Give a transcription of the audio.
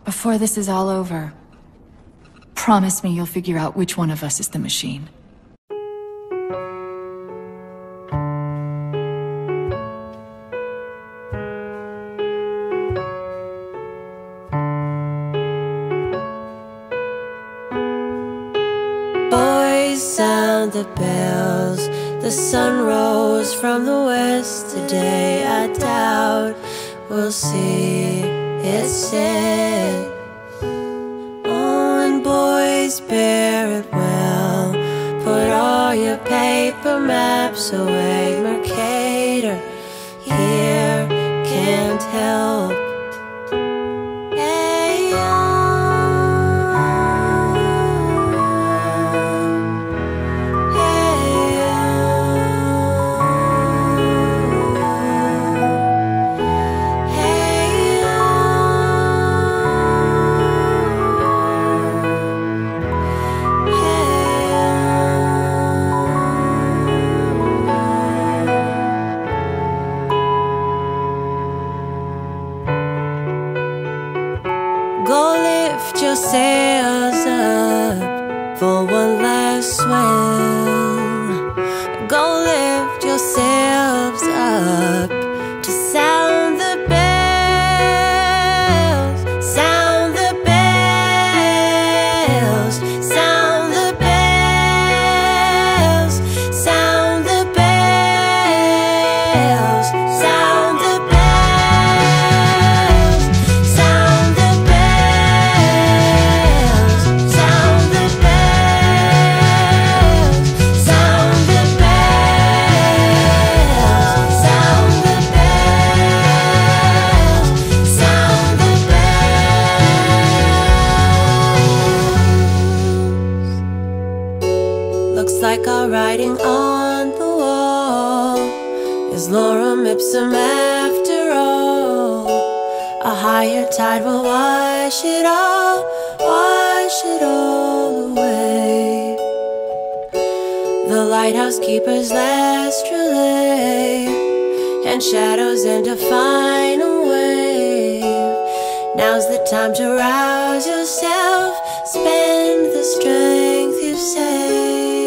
Before this is all over, promise me you'll figure out which one of us is the machine. Boys, sound the bells. The sun rose from the west today. I doubt we'll see it set. Oh, and boys, bear it well. Put all your paper maps away. Mercator here can't help. Go lift your sails up for one last swell. Go lift yourselves up to sound the bells. Sound the bells. Sound the bells. Sound the bells. Sound the bells. Sound the bells. Sound the bells. Sound the bells. Sound the bells. Sound the bells. Looks like our writing on the wall is lorem ipsum after all. A higher tide will wash it all away. The lighthouse keeper's last relay, and shadows end a final wave. Now's the time to rouse yourself, spend the strength you've saved.